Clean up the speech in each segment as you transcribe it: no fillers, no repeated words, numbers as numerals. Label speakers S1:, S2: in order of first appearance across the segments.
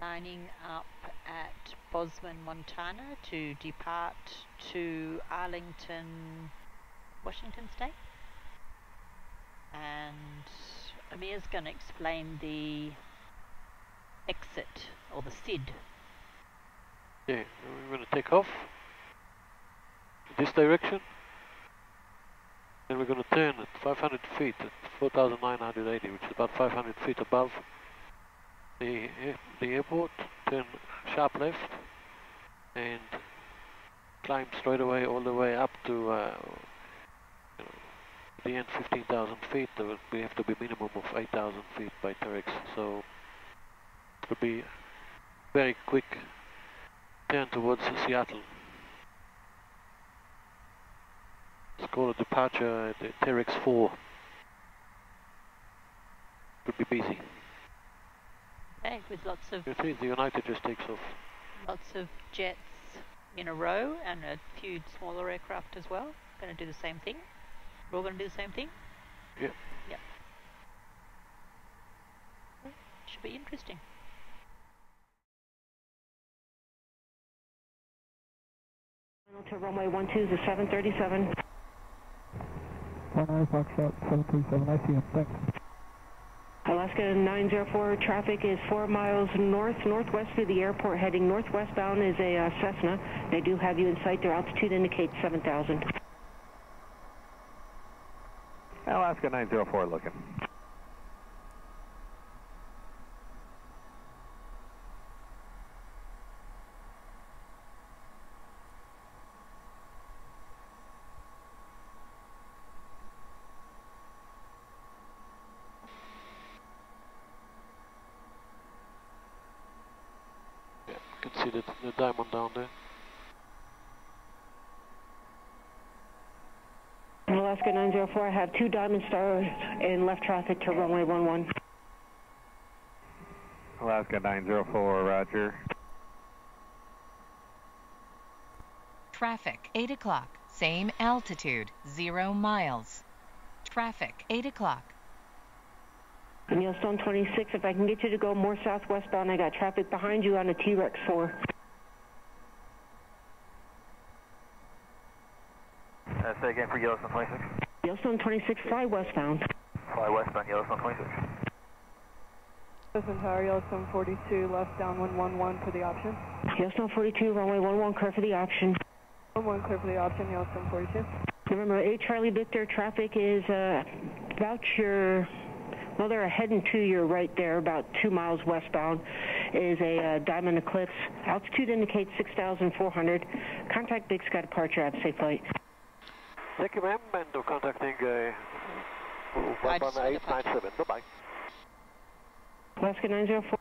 S1: lining up at Bosman, Montana to depart to Arlington, Washington State. And Amir's going to explain the exit, or the SID.
S2: Yeah, we're going to take off this direction, and we're going to turn at 500 feet at 4,980, which is about 500 feet above the airport. Turn sharp left and climb straight away all the way up to the end 15,000 feet. We have to be minimum of 8,000 feet by Terex, so it will be very quick turn towards Seattle. It's called a departure at the Terex 4. Could be busy.
S1: Okay, with lots of...
S2: You see, the United just takes off.
S1: Lots of jets in a row and a few smaller aircraft as well. Going to do the same thing. We're all going to do the same thing?
S2: Yeah.
S1: Yep. Should be interesting.
S3: To runway 12 is a 737.
S4: 19 Foxtrot 737, I see him, thanks.
S3: Alaska 904, traffic is 4 miles northwest of the airport, heading northwestbound is a Cessna. They do have you in sight. Their altitude indicates 7,000.
S4: Alaska 904 looking.
S2: You can see the diamond down there.
S3: Alaska 904, I have 2 Diamond Stars in left traffic to runway 11.
S4: Alaska 904, roger.
S5: Traffic, 8 o'clock, same altitude, 0 miles. Traffic, 8 o'clock.
S3: Yellowstone 26, if I can get you to go more southwestbound, I got traffic behind you on a T-Rex 4.
S6: Say again for Yellowstone 26.
S3: Yellowstone 26, fly westbound.
S6: Fly westbound, Yellowstone 26.
S7: Listen, Tower, Yellowstone 42, left downwind 11 for the option.
S3: Yellowstone 42, runway 11, clear for the option.
S7: 11 clear for the option, Yellowstone 42.
S3: Remember, 8 Charlie Victor, traffic is about your... Well, they're heading to your right there, about 2 miles westbound, is a Diamond Eclipse. Altitude indicates 6,400. Contact Big Sky departure. Have a safe flight.
S2: Thank you, ma'am, and contacting 11897. Bye-bye.
S3: Alaska 904.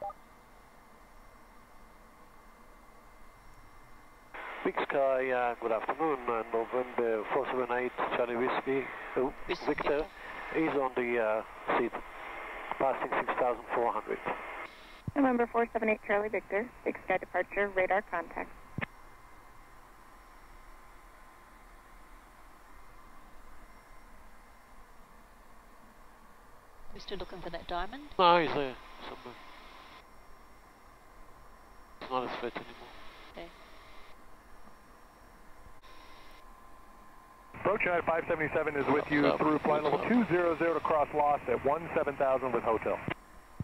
S2: Big Sky, good afternoon. November 478 Charlie Whiskey, Victor is on the seat, passing 6,400.
S8: November 478 Charlie Victor, Big Sky departure, radar contact.
S1: We're still looking for that diamond?
S2: No, he's there somewhere. It's not a threat anymore.
S1: Okay.
S4: Approach 577 is with you through flight level 200 to cross lost at 17,000 with hotel.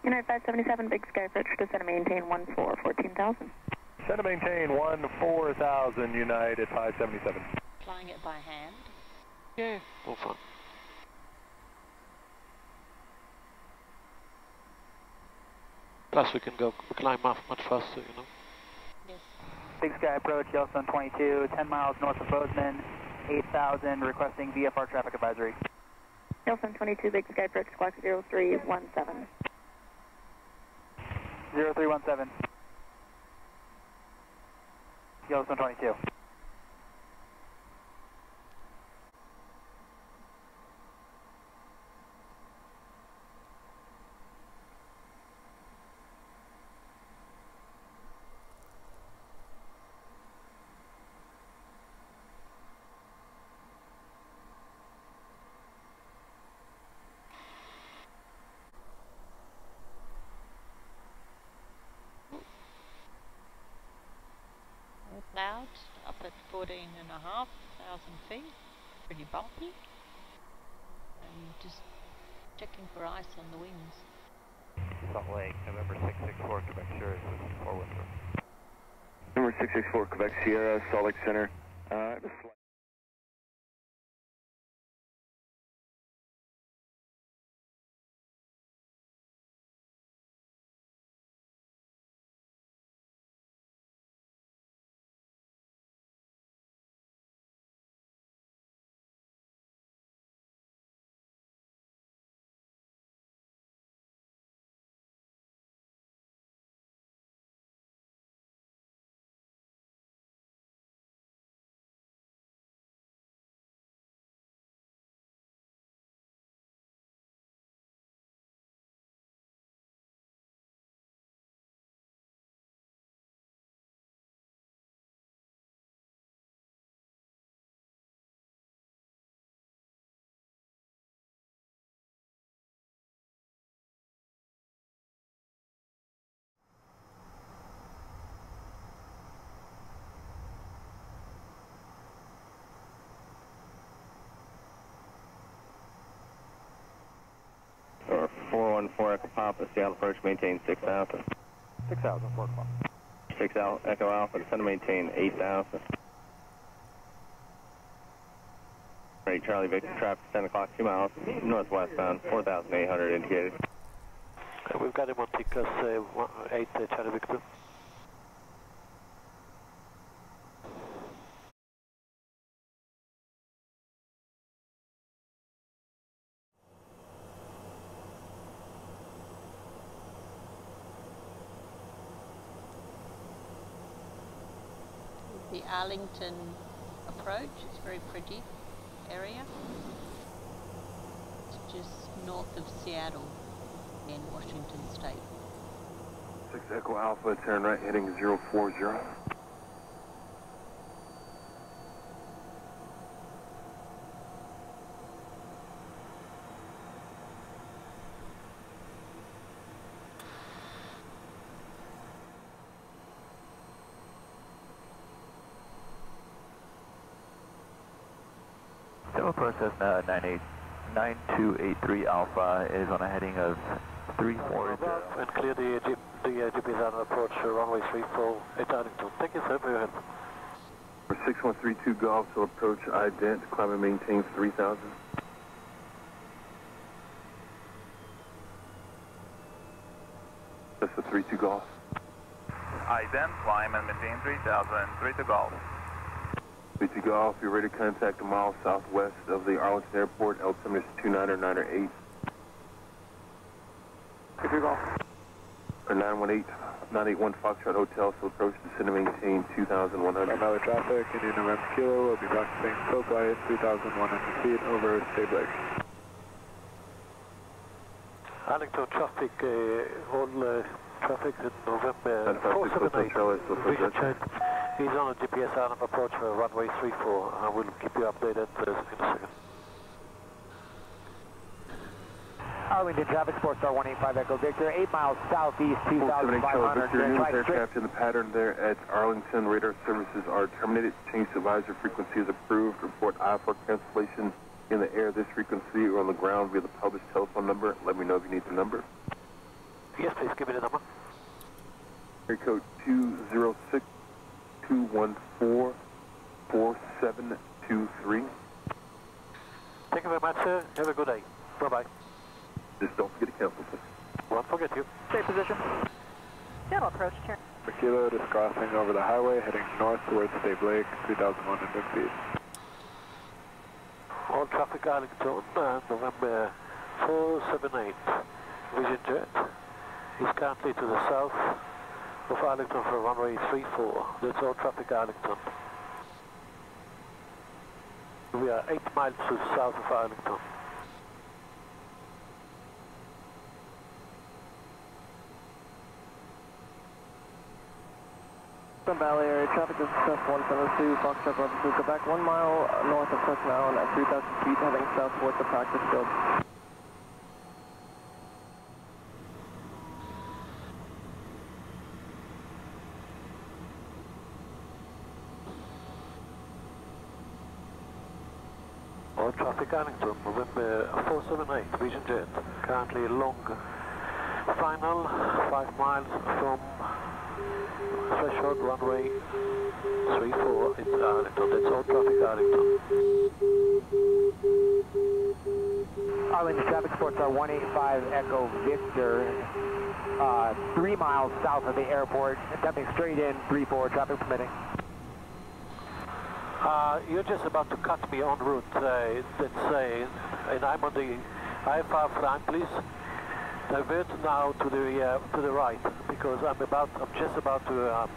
S8: United 577, Big Sky approach to center maintain 14,000.
S4: Center maintain 14,000 United 577.
S1: Flying it by hand?
S2: Yeah, all fun. Plus we can go climb up much faster, you know.
S1: Yes.
S6: Big Sky approach, Yellowstone 22, 10 miles north of Bozeman, 8,000, requesting VFR traffic advisory.
S8: Yellowstone 22, Big Sky approach, squawk 0317.
S6: 0317. Yellowstone 22.
S1: 14,500 feet, pretty bumpy, and just checking for ice on the wings.
S4: Salt Lake, November 664, Quebec Sierra is with you, forward.
S9: Number 664, Quebec Sierra, Salt Lake Center.
S10: Or 414 Echo Papa, Seattle approach, maintain 6,000.
S4: 6,000, 4 o'clock.
S10: 6 Echo Alpha, descend to maintain 8,000. Ready, Charlie Victor, traffic 10 o'clock, 2 miles, northwestbound, 4,800 indicated.
S2: We've got him on TCAS 8, Charlie Victor.
S1: The Arlington approach, it's a very pretty area. It's just north of Seattle in Washington State.
S9: 6 Echo Alpha, turn right, heading 040.
S11: Demo process 9283 Alpha is on a heading of 340.
S2: And clear the KBZN approach runway 34 at Arlington. Thank you, sir, for your help.
S9: 6132 Golf, so approach ident, climb and maintain 3,000. That's the 32 Golf.
S12: Ident, climb and maintain 3,000, 32 Golf.
S9: 32 Golf, you're ready to contact a mile southwest of the Arlington Airport, altimeter is 2998.
S12: 32 Golf.
S9: Or 918-981 Foxtrot Hotel, so approach, descend and maintain 2,100.
S4: Valley traffic, Indian November Kilo, will be practicing slow flight, 3,100 feet over State Lake.
S2: Arlington traffic, all traffic in November 478. Vision check. He's on a GPS island approach for runway 34. I will keep you updated in a second.
S6: Arlington traffic, Sportstar 185 Echo Victor, 8 miles southeast, 2,500.
S9: Numerous aircraft in the pattern there at Arlington. Radar services are terminated. Change to visor frequency is approved. Report I-4 cancellation in the air, this frequency, or on the ground via the published telephone number. Let me know if you need the number.
S2: Yes, please, give me the number.
S9: Area code 206-214-4723.
S2: Thank you very much, sir. Have a good day. Bye-bye.
S9: Just don't forget to cancel, please.
S2: Won't forget you.
S6: Stay position. Seattle approach, turn.
S4: Kilo, just crossing over the highway, heading north towards State Lake, 3,100 feet.
S2: All traffic Arlington, November 478. Vision jet is currently to the south of Arlington for runway 34. That's all traffic Arlington. We are 8 miles to the south of Arlington.
S6: Valley area traffic is Express 172, Foxtrot Bravo Quebec, 1 mile north of Cook Mountain at 3,000 feet, heading south towards the practice field.
S2: traffic Arlington, November 478, Vision Jet. Currently long final, 5 miles from threshold runway 34 into Arlington. That's all traffic Arlington.
S13: Arlington traffic sports are 185 Echo Victor, 3 miles south of the airport, jumping straight in, 3-4, traffic permitting.
S2: You're just about to cut me en route, and I'm on the IFR front. Please divert now to the right, because I'm just about to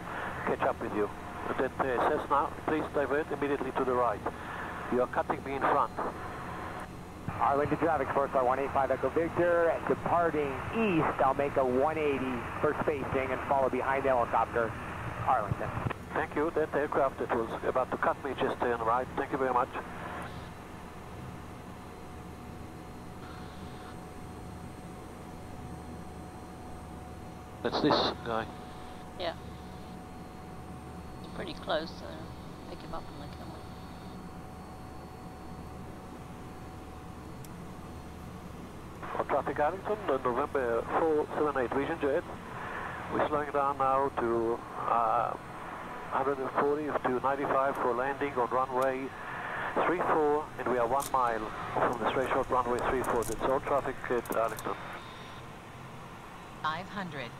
S2: catch up with you. And then Cessna, please divert immediately to the right. You are cutting me in front.
S13: Arlington traffic sports are 185 Echo Victor, departing east. I'll make a 180 for spacing and follow behind the helicopter, Arlington.
S2: Thank you. That aircraft that was about to cut me just turned right. Thank you very much. That's this guy.
S1: Yeah. It's pretty close, so pick him up and let him away.
S2: On traffic Arlington, November 478 Vision Jet. We're slowing down now to 140 to 95 for landing on runway 34, and we are 1 mile from the threshold runway 34. That's all traffic at Arlington.
S5: 500.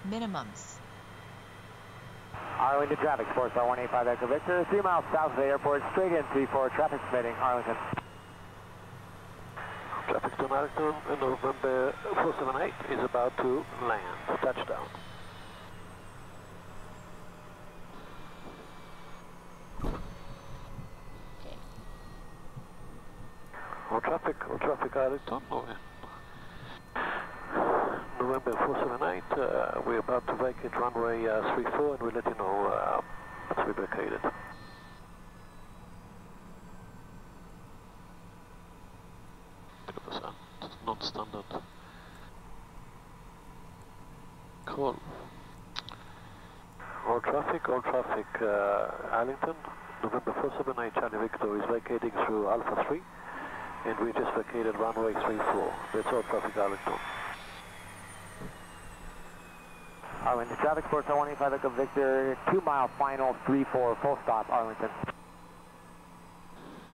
S5: Minimums.
S13: Arlington traffic sports are 185 Echo Victor, 3 miles south of the airport, straight in 3-4, traffic permitting, Arlington.
S2: Traffic to Arlington, and November 478 is about to land, touchdown.
S1: Okay.
S2: All traffic Arlington. November 478, we're about to vacate runway 34, and we'll let you know once we vacated. Look at the sun, it's non-standard. Cool. All traffic, Arlington, November 478, Charlie Victor is vacating through Alpha 3, and we just vacated runway 34. That's all traffic Arlington.
S13: Arlington traffic sports are 185 Echo Victor, 2 mile final, 3-4, full stop, Arlington.